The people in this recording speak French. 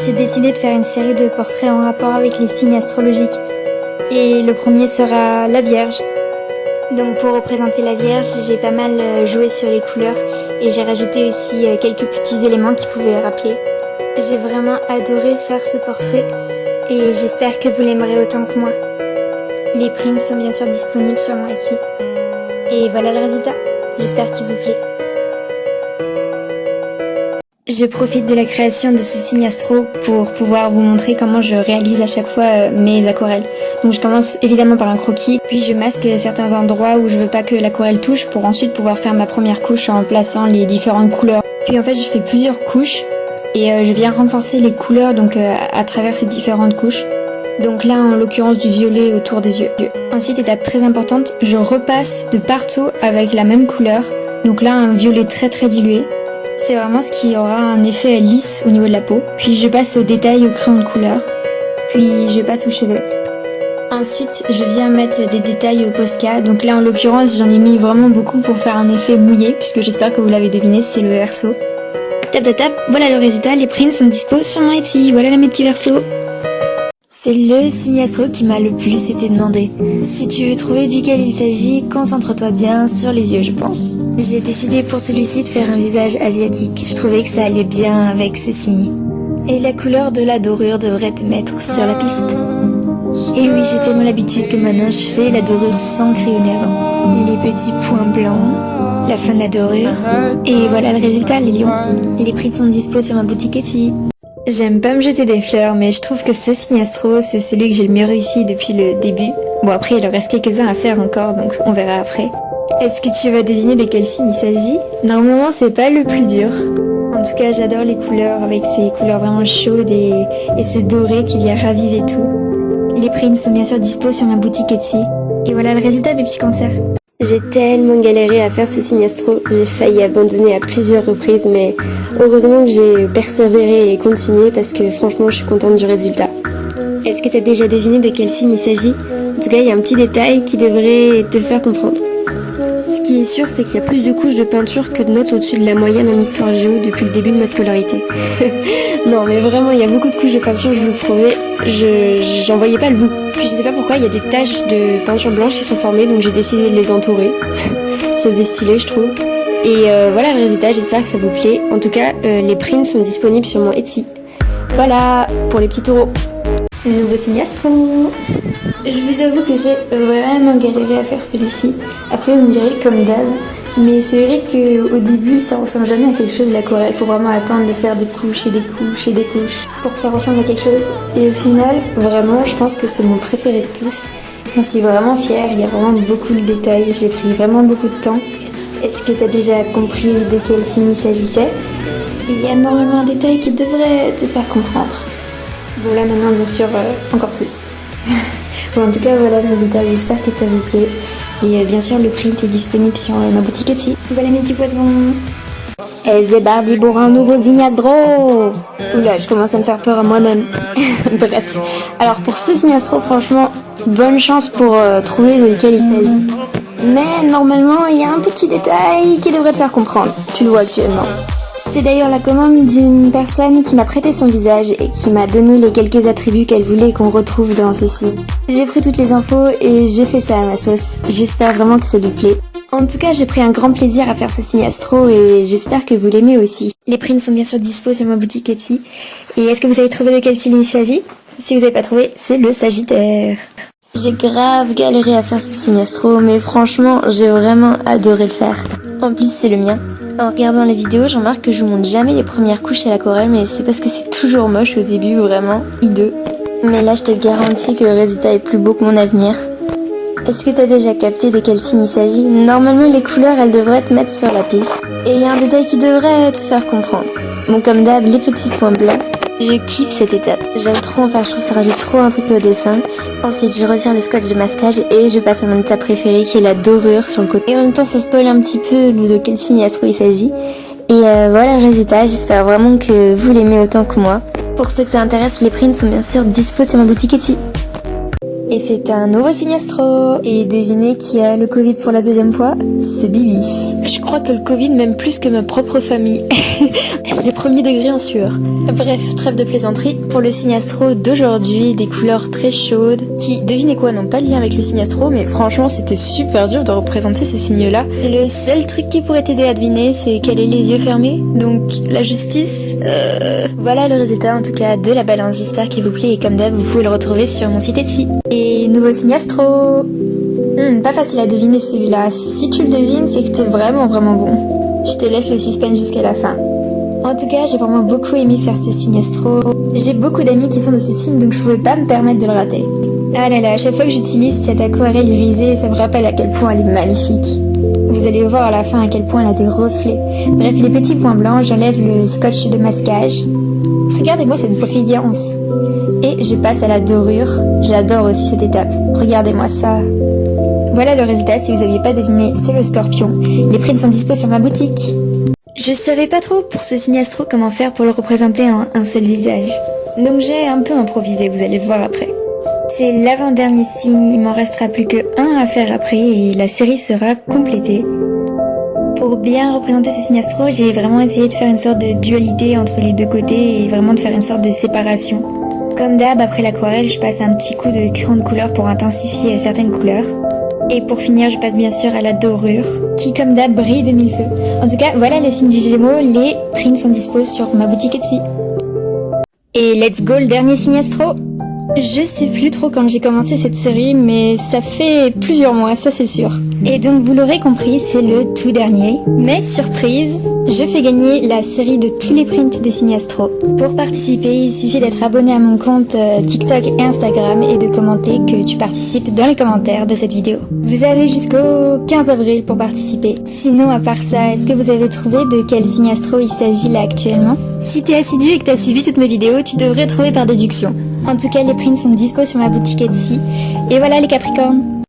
J'ai décidé de faire une série de portraits en rapport avec les signes astrologiques. Et le premier sera la Vierge. Donc pour représenter la Vierge, j'ai pas mal joué sur les couleurs et j'ai rajouté aussi quelques petits éléments qui pouvaient rappeler. J'ai vraiment adoré faire ce portrait et j'espère que vous l'aimerez autant que moi. Les prints sont bien sûr disponibles sur mon Etsy. Et voilà le résultat. J'espère qu'il vous plaît. Je profite de la création de ce signe astro pour pouvoir vous montrer comment je réalise à chaque fois mes aquarelles. Donc je commence évidemment par un croquis, puis je masque certains endroits où je veux pas que l'aquarelle touche pour ensuite pouvoir faire ma première couche en plaçant les différentes couleurs. Puis en fait je fais plusieurs couches et je viens renforcer les couleurs donc à travers ces différentes couches. Donc là en l'occurrence du violet autour des yeux. Ensuite, étape très importante, je repasse de partout avec la même couleur. Donc là un violet très dilué. C'est vraiment ce qui aura un effet lisse au niveau de la peau. Puis je passe au détail au crayon de couleur. Puis je passe aux cheveux. Ensuite, je viens mettre des détails au Posca. Donc là, en l'occurrence, j'en ai mis vraiment beaucoup pour faire un effet mouillé, puisque j'espère que vous l'avez deviné, c'est le verso. Tap, voilà le résultat. Les prints sont dispo sur mon Etsy. Voilà là mes petits versos. C'est le signe astro qui m'a le plus été demandé. Si tu veux trouver duquel il s'agit, concentre-toi bien sur les yeux, je pense. J'ai décidé pour celui-ci de faire un visage asiatique. Je trouvais que ça allait bien avec ce signe. Et la couleur de la dorure devrait te mettre sur la piste. Et oui, j'ai tellement l'habitude que maintenant je fais la dorure sans crayonner avant. Les petits points blancs, la fin de la dorure. Et voilà le résultat, les lions. Les prix sont dispo sur ma boutique Etsy. J'aime pas me jeter des fleurs, mais je trouve que ce signe astro, c'est celui que j'ai le mieux réussi depuis le début. Bon après, il en reste quelques-uns à faire encore, donc on verra après. Est-ce que tu vas deviner de quel signe il s'agit? Normalement, c'est pas le plus dur. En tout cas, j'adore les couleurs, avec ces couleurs vraiment chaudes et ce doré qui vient raviver tout. Les prints sont bien sûr dispo sur ma boutique Etsy. Et voilà le résultat, mes petits cancers. J'ai tellement galéré à faire ce signe astro, j'ai failli abandonner à plusieurs reprises, mais heureusement que j'ai persévéré et continué parce que franchement je suis contente du résultat. Est-ce que t'as déjà deviné de quel signe il s'agit? En tout cas il y a un petit détail qui devrait te faire comprendre. Ce qui est sûr, c'est qu'il y a plus de couches de peinture que de notes au-dessus de la moyenne en histoire géo depuis le début de ma scolarité. Non mais vraiment il y a beaucoup de couches de peinture, je vous le promets, j'en voyais pas le bout. Puis je sais pas pourquoi il y a des taches de peinture blanche qui sont formées, donc j'ai décidé de les entourer. Ça faisait stylé je trouve. Et voilà le résultat, j'espère que ça vous plaît. En tout cas les prints sont disponibles sur mon Etsy. Voilà pour les petits taureaux. Nouveau signe astro. Je vous avoue que j'ai vraiment galéré à faire celui-ci. Après vous me direz comme d'hab, mais c'est vrai qu'au début ça ressemble jamais à quelque chose l'aquarelle. Faut vraiment attendre de faire des couches et des couches et des couches pour que ça ressemble à quelque chose. Et au final, vraiment, je pense que c'est mon préféré de tous. J'en suis vraiment fière, il y a vraiment beaucoup de détails, j'ai pris vraiment beaucoup de temps. Est-ce que t'as déjà compris de quel signe il s'agissait? Il y a normalement un détail qui devrait te faire comprendre. Bon là maintenant bien sûr encore plus. Bon en tout cas voilà le résultat, j'espère que ça vous plaît. Et bien sûr le print est disponible sur ma boutique Etsy. Voilà mes petits poissons. Et c'est parti pour un nouveau signe astro. Oula, je commence à me faire peur à moi-même. Bref, alors pour ce signe astro, franchement, bonne chance pour trouver de quel il s'agit. Mais normalement, il y a un petit détail qui devrait te faire comprendre. Tu le vois actuellement. C'est d'ailleurs la commande d'une personne qui m'a prêté son visage et qui m'a donné les quelques attributs qu'elle voulait qu'on retrouve dans ceci. J'ai pris toutes les infos et j'ai fait ça à ma sauce. J'espère vraiment que ça lui plaît. En tout cas, j'ai pris un grand plaisir à faire ce signe astro et j'espère que vous l'aimez aussi. Les prints sont bien sûr dispo sur ma boutique Etsy. Et est-ce que vous avez trouvé de quel signe il s'agit? Si vous n'avez pas trouvé, c'est le Sagittaire. J'ai grave galéré à faire ce signe astro, mais franchement, j'ai vraiment adoré le faire. En plus, c'est le mien. En regardant les vidéos, je remarque que je monte jamais les premières couches à l'aquarelle, mais c'est parce que c'est toujours moche au début, vraiment hideux. Mais là, je te garantis que le résultat est plus beau que mon avenir. Est-ce que t'as déjà capté de quel signe il s'agit? Normalement, les couleurs, elles devraient te mettre sur la piste. Et il y a un détail qui devrait te faire comprendre. Bon, comme d'hab, les petits points blancs. Je kiffe cette étape. J'aime trop en faire, je trouve que ça rajoute trop un truc au dessin. Ensuite, je retire le scotch de masquage et je passe à mon étape préférée qui est la dorure sur le côté. Et en même temps, ça spoil un petit peu de quel signe astro il s'agit. Et voilà le résultat, j'espère vraiment que vous l'aimez autant que moi. Pour ceux que ça intéresse, les prints sont bien sûr dispo sur ma boutique Etsy. Et c'est un nouveau signe astro. Et devinez qui a le Covid pour la deuxième fois? C'est Bibi. Je crois que le Covid m'aime plus que ma propre famille. Les premiers degrés en sueur. Bref, trêve de plaisanterie. Pour le signe astro d'aujourd'hui, des couleurs très chaudes qui, devinez quoi, n'ont pas de lien avec le signe astro, mais franchement c'était super dur de représenter ces signes-là. Le seul truc qui pourrait t'aider à deviner, c'est qu'elle ait les yeux fermés, donc la justice. Voilà le résultat en tout cas de la balance, j'espère qu'il vous plaît et comme d'hab vous pouvez le retrouver sur mon site Etsy. Et nouveau signe astro. Pas facile à deviner celui-là. Si tu le devines, c'est que t'es vraiment bon. Je te laisse le suspense jusqu'à la fin. En tout cas, j'ai vraiment beaucoup aimé faire ce signe astro. J'ai beaucoup d'amis qui sont de ce signe, donc je pouvais pas me permettre de le rater. Ah là là, à chaque fois que j'utilise cette aquarelle irisée, ça me rappelle à quel point elle est magnifique. Vous allez voir à la fin à quel point elle a des reflets. Bref, les petits points blancs, j'enlève le scotch de masquage. Regardez-moi cette brillance. Et je passe à la dorure. J'adore aussi cette étape. Regardez-moi ça. Voilà le résultat, si vous n'aviez pas deviné, c'est le scorpion. Les prints sont dispo sur ma boutique. Je savais pas trop pour ce signe astro comment faire pour le représenter en un seul visage. Donc j'ai un peu improvisé, vous allez le voir après. C'est l'avant-dernier signe, il m'en restera plus que un à faire après et la série sera complétée. Pour bien représenter ces signes astro, j'ai vraiment essayé de faire une sorte de dualité entre les deux côtés et vraiment de faire une sorte de séparation. Comme d'hab, après l'aquarelle, je passe un petit coup de crayon de couleur pour intensifier certaines couleurs. Et pour finir, je passe bien sûr à la dorure, qui comme d'hab brille de mille feux. En tout cas, voilà le signe du Gémeaux, les prints sont dispo sur ma boutique Etsy. Et let's go, le dernier signe astro. Je sais plus trop quand j'ai commencé cette série, mais ça fait plusieurs mois, ça c'est sûr. Et donc vous l'aurez compris, c'est le tout dernier. Mais surprise, je fais gagner la série de tous les prints des signes astro. Pour participer, il suffit d'être abonné à mon compte TikTok et Instagram et de commenter que tu participes dans les commentaires de cette vidéo. Vous avez jusqu'au 15 avril pour participer. Sinon, à part ça, est-ce que vous avez trouvé de quel signe astro il s'agit là actuellement? Si t'es assidu et que t'as suivi toutes mes vidéos, tu devrais trouver par déduction. En tout cas, les prints sont dispo sur ma boutique Etsy. Et voilà les Capricornes!